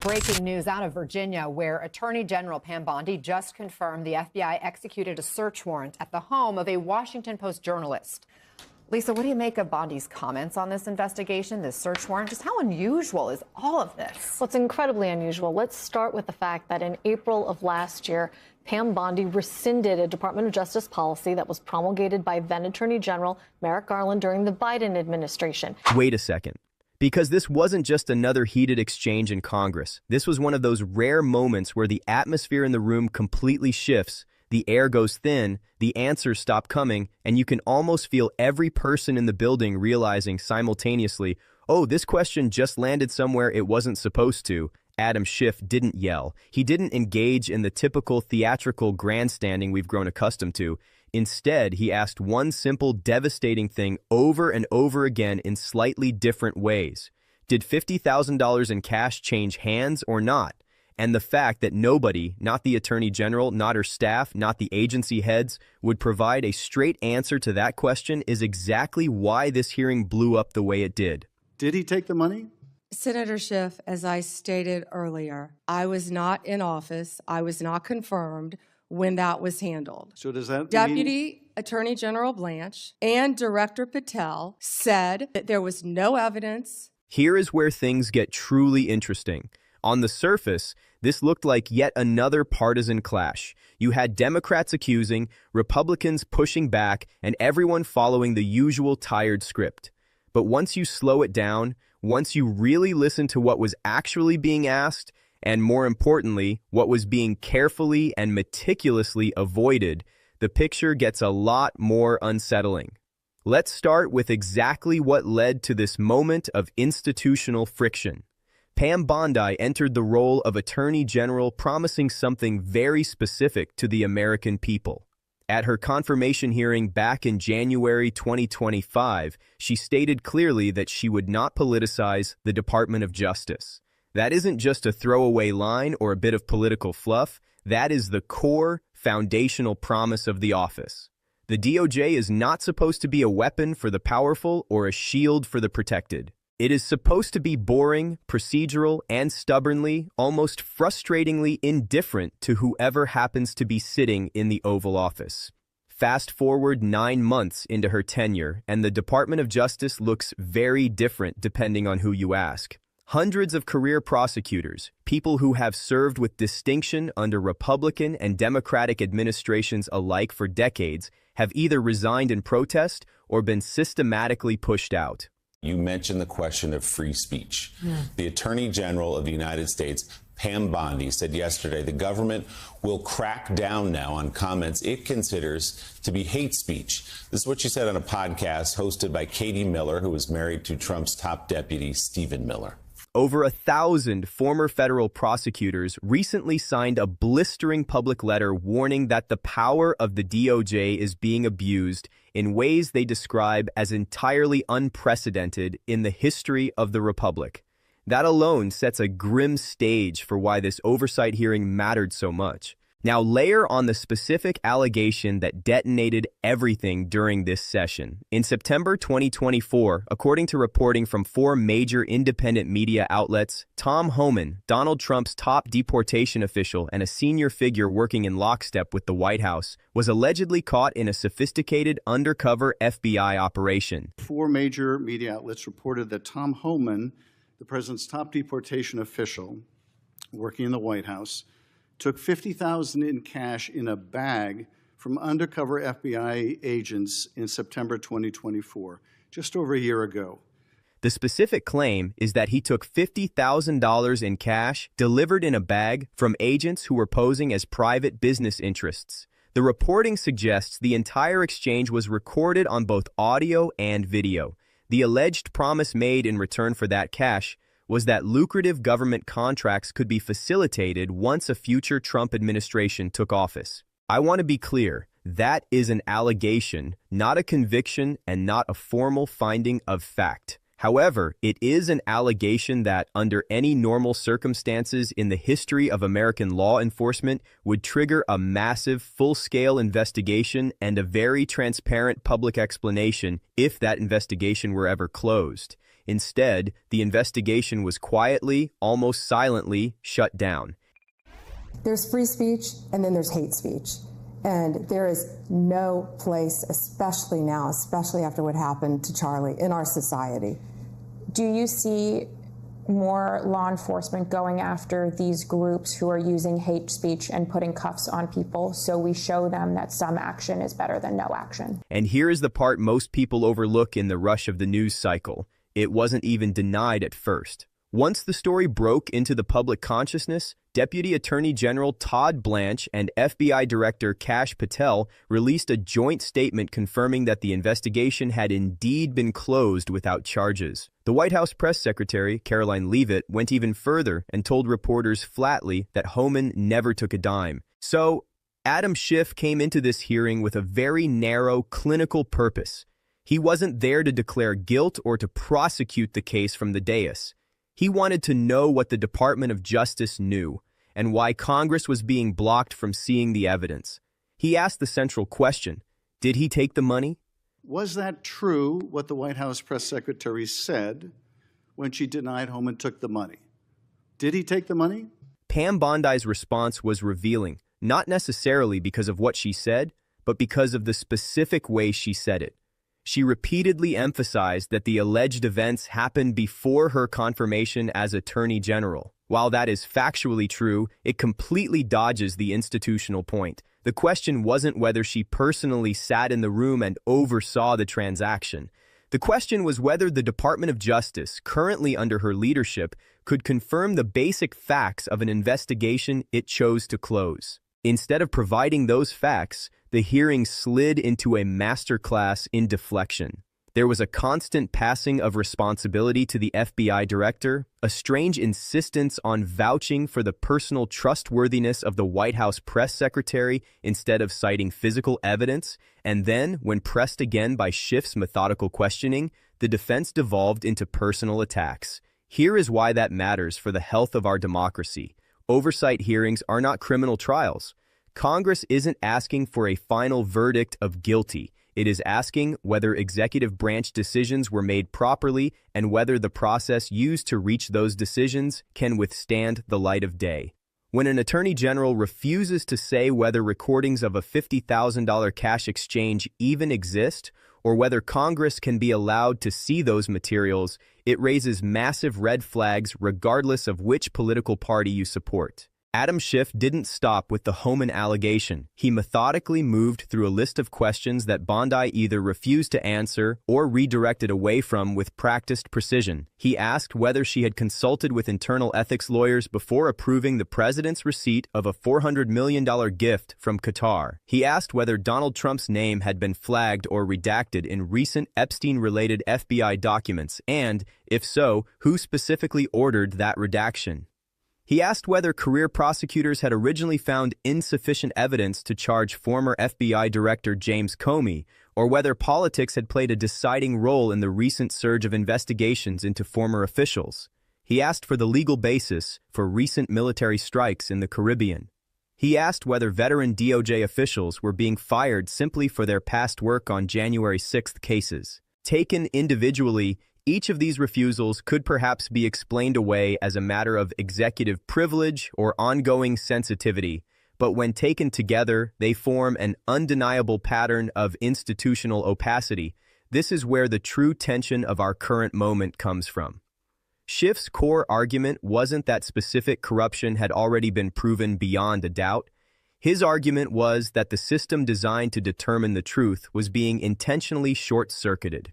Breaking news out of Virginia, where Attorney General Pam Bondi just confirmed the FBI executed a search warrant at the home of a Washington Post journalist. Lisa, what do you make of Bondi's comments on this investigation, this search warrant? Just how unusual is all of this? Well, it's incredibly unusual. Let's start with the fact that in April of last year, Pam Bondi rescinded a Department of Justice policy that was promulgated by then Attorney General Merrick Garland during the Biden administration. Wait a second. Because this wasn't just another heated exchange in Congress. This was one of those rare moments where the atmosphere in the room completely shifts, the air goes thin, the answers stop coming, and you can almost feel every person in the building realizing simultaneously, oh, this question just landed somewhere it wasn't supposed to. Adam Schiff didn't yell. He didn't engage in the typical theatrical grandstanding we've grown accustomed to. Instead, he asked one simple, devastating thing over and over again in slightly different ways. Did $50,000 in cash change hands or not? And the fact that nobody, not the Attorney General, not her staff, not the agency heads, would provide a straight answer to that question is exactly why this hearing blew up the way it did. Did he take the money? Senator Schiff, as I stated earlier, I was not in office. I was not confirmed when that was handled. So does that Deputy Attorney General Blanche and Director Patel said that there was no evidence. Here is where things get truly interesting. On the surface, this looked like yet another partisan clash. You had Democrats accusing, Republicans pushing back, and everyone following the usual tired script. But once you slow it down, once you really listen to what was actually being asked, and more importantly, what was being carefully and meticulously avoided, the picture gets a lot more unsettling. Let's start with exactly what led to this moment of institutional friction. Pam Bondi entered the role of Attorney General promising something very specific to the American people. At her confirmation hearing back in January 2025, she stated clearly that she would not politicize the Department of Justice. That isn't just a throwaway line or a bit of political fluff. That is the core, foundational promise of the office. The DOJ is not supposed to be a weapon for the powerful or a shield for the protected. It is supposed to be boring, procedural, and stubbornly, almost frustratingly indifferent to whoever happens to be sitting in the Oval Office. Fast forward 9 months into her tenure, and the Department of Justice looks very different depending on who you ask. Hundreds of career prosecutors, people who have served with distinction under Republican and Democratic administrations alike for decades, have either resigned in protest or been systematically pushed out. You mentioned the question of free speech. The Attorney General of the United States, Pam Bondi, said yesterday the government will crack down now on comments it considers to be hate speech. This is what she said on a podcast hosted by Katie Miller, who was married to Trump's top deputy, Stephen Miller. Over 1,000 former federal prosecutors recently signed a blistering public letter warning that the power of the DOJ is being abused in ways they describe as entirely unprecedented in the history of the Republic. That alone sets a grim stage for why this oversight hearing mattered so much. Now layer on the specific allegation that detonated everything during this session. In September 2024, according to reporting from 4 major independent media outlets, Tom Homan, Donald Trump's top deportation official and a senior figure working in lockstep with the White House, was allegedly caught in a sophisticated undercover FBI operation. 4 major media outlets reported that Tom Homan, the president's top deportation official working in the White House, took $50,000 in cash in a bag from undercover FBI agents in September 2024, just over a year ago. The specific claim is that he took $50,000 in cash delivered in a bag from agents who were posing as private business interests. The reporting suggests the entire exchange was recorded on both audio and video. The alleged promise made in return for that cash was that lucrative government contracts could be facilitated once a future Trump administration took office. I want to be clear, that is an allegation, not a conviction and not a formal finding of fact. However, it is an allegation that, under any normal circumstances in the history of American law enforcement, would trigger a massive, full-scale investigation and a very transparent public explanation if that investigation were ever closed. Instead, the investigation was quietly, almost silently, shut down. There's free speech and then there's hate speech. And there is no place, especially now, especially after what happened to Charlie, in our society. Do you see more law enforcement going after these groups who are using hate speech and putting cuffs on people so we show them that some action is better than no action? And here is the part most people overlook in the rush of the news cycle. It wasn't even denied at first. Once the story broke into the public consciousness, Deputy Attorney General Todd Blanche and FBI Director Kash Patel released a joint statement confirming that the investigation had indeed been closed without charges. The White House press secretary, Caroline Leavitt, went even further and told reporters flatly that Homan never took a dime. So, Adam Schiff came into this hearing with a very narrow clinical purpose. He wasn't there to declare guilt or to prosecute the case from the dais. He wanted to know what the Department of Justice knew and why Congress was being blocked from seeing the evidence. He asked the central question, did he take the money? Was that true, what the White House press secretary said when she denied Homan took the money? Did he take the money? Pam Bondi's response was revealing, not necessarily because of what she said, but because of the specific way she said it. She repeatedly emphasized that the alleged events happened before her confirmation as Attorney General. While that is factually true, it completely dodges the institutional point. The question wasn't whether she personally sat in the room and oversaw the transaction. The question was whether the Department of Justice, currently under her leadership, could confirm the basic facts of an investigation it chose to close. Instead of providing those facts, the hearing slid into a masterclass in deflection. There was a constant passing of responsibility to the FBI director, a strange insistence on vouching for the personal trustworthiness of the White House press secretary instead of citing physical evidence, and then, when pressed again by Schiff's methodical questioning, the defense devolved into personal attacks. Here is why that matters for the health of our democracy. Oversight hearings are not criminal trials. Congress isn't asking for a final verdict of guilty. It is asking whether executive branch decisions were made properly and whether the process used to reach those decisions can withstand the light of day. When an attorney general refuses to say whether recordings of a $50,000 cash exchange even exist, or whether Congress can be allowed to see those materials, it raises massive red flags regardless of which political party you support. Adam Schiff didn't stop with the Homan allegation. He methodically moved through a list of questions that Bondi either refused to answer or redirected away from with practiced precision. He asked whether she had consulted with internal ethics lawyers before approving the president's receipt of a $400 million gift from Qatar. He asked whether Donald Trump's name had been flagged or redacted in recent Epstein-related FBI documents, and, if so, who specifically ordered that redaction. He asked whether career prosecutors had originally found insufficient evidence to charge former FBI Director James Comey, or whether politics had played a deciding role in the recent surge of investigations into former officials. He asked for the legal basis for recent military strikes in the Caribbean. He asked whether veteran DOJ officials were being fired simply for their past work on January 6th cases. Taken individually, each of these refusals could perhaps be explained away as a matter of executive privilege or ongoing sensitivity, but when taken together, they form an undeniable pattern of institutional opacity. This is where the true tension of our current moment comes from. Schiff's core argument wasn't that specific corruption had already been proven beyond a doubt. His argument was that the system designed to determine the truth was being intentionally short-circuited.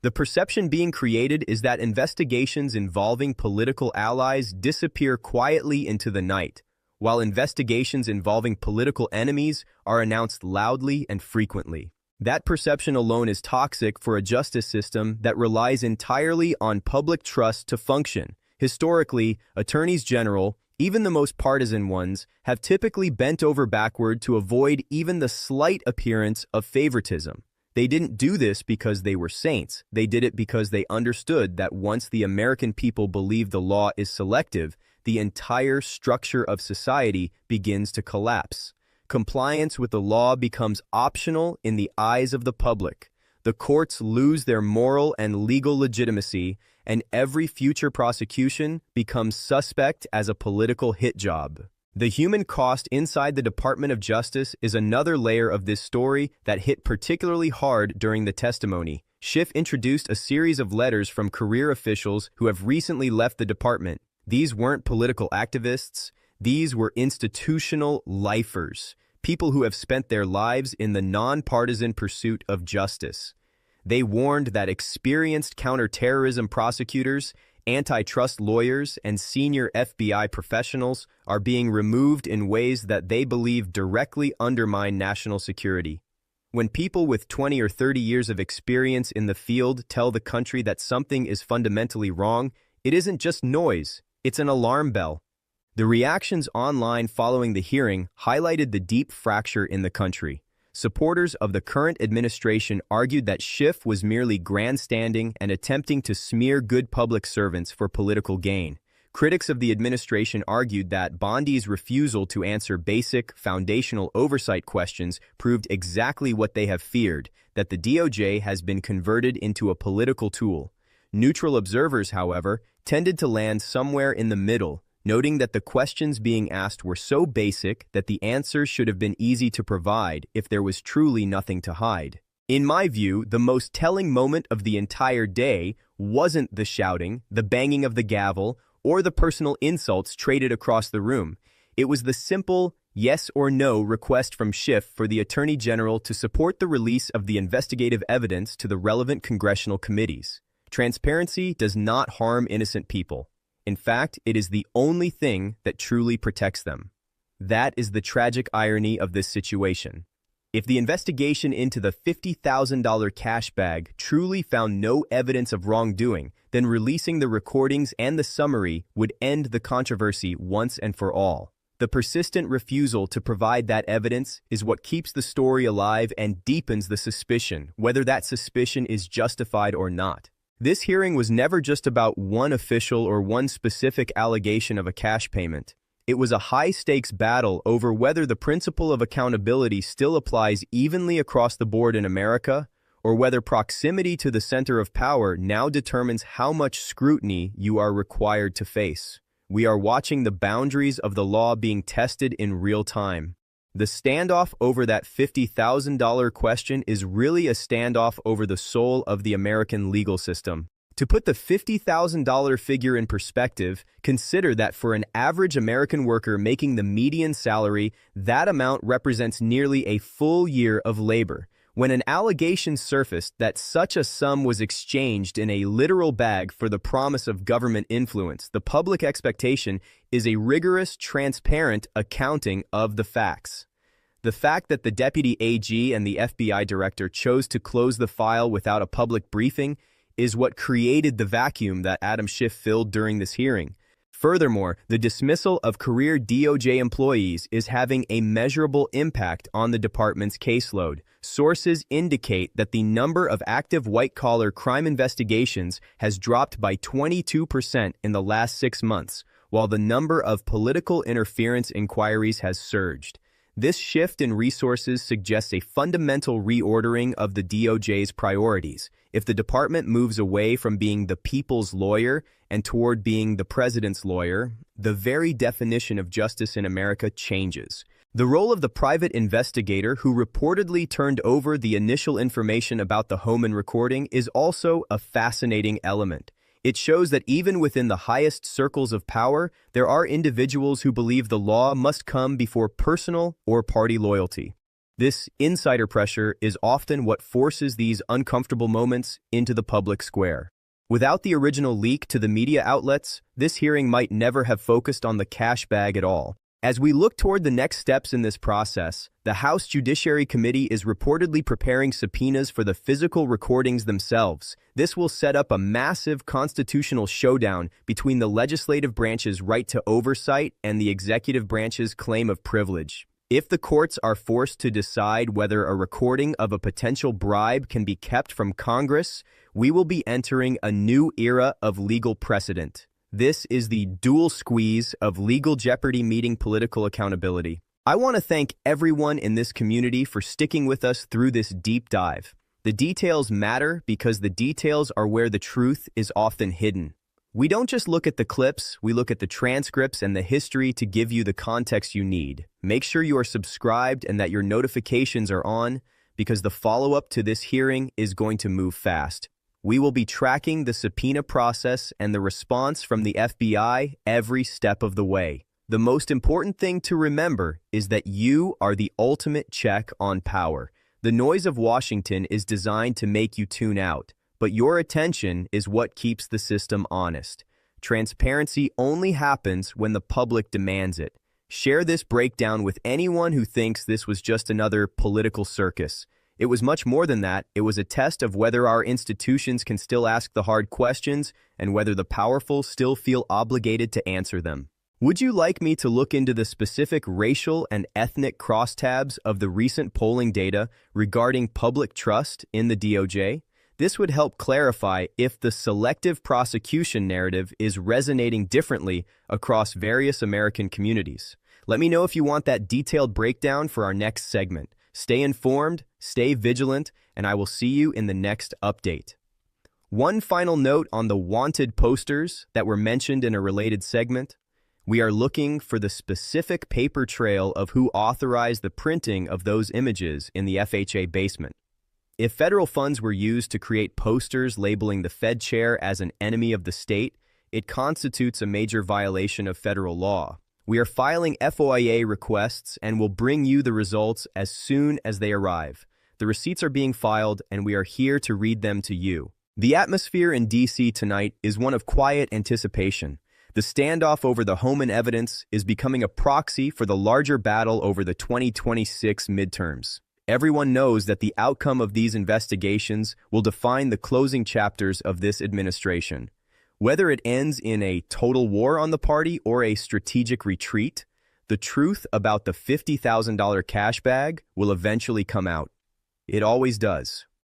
The perception being created is that investigations involving political allies disappear quietly into the night, while investigations involving political enemies are announced loudly and frequently. That perception alone is toxic for a justice system that relies entirely on public trust to function. Historically, attorneys general, even the most partisan ones, have typically bent over backward to avoid even the slight appearance of favoritism. They didn't do this because they were saints. They did it because they understood that once the American people believe the law is selective, the entire structure of society begins to collapse. Compliance with the law becomes optional in the eyes of the public. The courts lose their moral and legal legitimacy, and every future prosecution becomes suspect as a political hit job. The human cost inside the Department of Justice is another layer of this story that hit particularly hard during the testimony. Schiff introduced a series of letters from career officials who have recently left the department. These weren't political activists. These were institutional lifers, people who have spent their lives in the nonpartisan pursuit of justice. They warned that experienced counterterrorism prosecutors, antitrust lawyers, and senior FBI professionals are being removed in ways that they believe directly undermine national security. When people with 20 or 30 years of experience in the field tell the country that something is fundamentally wrong, it isn't just noise, it's an alarm bell. The reactions online following the hearing highlighted the deep fracture in the country. Supporters of the current administration argued that Schiff was merely grandstanding and attempting to smear good public servants for political gain. Critics of the administration argued that Bondi's refusal to answer basic, foundational oversight questions proved exactly what they have feared, that the DOJ has been converted into a political tool. Neutral observers, however, tended to land somewhere in the middle, noting that the questions being asked were so basic that the answers should have been easy to provide if there was truly nothing to hide. In my view, the most telling moment of the entire day wasn't the shouting, the banging of the gavel, or the personal insults traded across the room. It was the simple yes or no request from Schiff for the Attorney General to support the release of the investigative evidence to the relevant congressional committees. Transparency does not harm innocent people. In fact, it is the only thing that truly protects them. That is the tragic irony of this situation. If the investigation into the $50,000 cash bag truly found no evidence of wrongdoing, then releasing the recordings and the summary would end the controversy once and for all. The persistent refusal to provide that evidence is what keeps the story alive and deepens the suspicion, whether that suspicion is justified or not. This hearing was never just about one official or one specific allegation of a cash payment. It was a high-stakes battle over whether the principle of accountability still applies evenly across the board in America, or whether proximity to the center of power now determines how much scrutiny you are required to face. We are watching the boundaries of the law being tested in real time. The standoff over that $50,000 question is really a standoff over the soul of the American legal system. To put the $50,000 figure in perspective, consider that for an average American worker making the median salary, that amount represents nearly a full year of labor. When an allegation surfaced that such a sum was exchanged in a literal bag for the promise of government influence, the public expectation is a rigorous, transparent accounting of the facts. The fact that the deputy AG and the FBI director chose to close the file without a public briefing is what created the vacuum that Adam Schiff filled during this hearing. Furthermore, the dismissal of career DOJ employees is having a measurable impact on the department's caseload. Sources indicate that the number of active white-collar crime investigations has dropped by 22% in the last 6 months, while the number of political interference inquiries has surged. This shift in resources suggests a fundamental reordering of the DOJ's priorities. If the department moves away from being the people's lawyer and toward being the president's lawyer, the very definition of justice in America changes. The role of the private investigator who reportedly turned over the initial information about the Homan recording is also a fascinating element. It shows that even within the highest circles of power, there are individuals who believe the law must come before personal or party loyalty. This insider pressure is often what forces these uncomfortable moments into the public square. Without the original leak to the media outlets, this hearing might never have focused on the cash bag at all. As we look toward the next steps in this process, the House Judiciary Committee is reportedly preparing subpoenas for the physical recordings themselves. This will set up a massive constitutional showdown between the legislative branch's right to oversight and the executive branch's claim of privilege. If the courts are forced to decide whether a recording of a potential bribe can be kept from Congress, we will be entering a new era of legal precedent. This is the dual squeeze of legal jeopardy meeting political accountability. I want to thank everyone in this community for sticking with us through this deep dive. The details matter because the details are where the truth is often hidden. We don't just look at the clips, we look at the transcripts and the history to give you the context you need. Make sure you are subscribed and that your notifications are on, because the follow-up to this hearing is going to move fast. We will be tracking the subpoena process and the response from the FBI every step of the way. The most important thing to remember is that you are the ultimate check on power. The noise of Washington is designed to make you tune out, but your attention is what keeps the system honest. Transparency only happens when the public demands it. Share this breakdown with anyone who thinks this was just another political circus. It was much more than that. It was a test of whether our institutions can still ask the hard questions and whether the powerful still feel obligated to answer them. Would you like me to look into the specific racial and ethnic crosstabs of the recent polling data regarding public trust in the DOJ? This would help clarify if the selective prosecution narrative is resonating differently across various American communities. Let me know if you want that detailed breakdown for our next segment. Stay informed, stay vigilant, and I will see you in the next update. One final note on the wanted posters that were mentioned in a related segment. We are looking for the specific paper trail of who authorized the printing of those images in the FHA basement. If federal funds were used to create posters labeling the Fed chair as an enemy of the state, it constitutes a major violation of federal law. We are filing FOIA requests and will bring you the results as soon as they arrive. The receipts are being filed and we are here to read them to you. The atmosphere in D.C. tonight is one of quiet anticipation. The standoff over the Homan evidence is becoming a proxy for the larger battle over the 2026 midterms. Everyone knows that the outcome of these investigations will define the closing chapters of this administration. Whether it ends in a total war on the party or a strategic retreat, the truth about the $50,000 cash bag will eventually come out. It always does.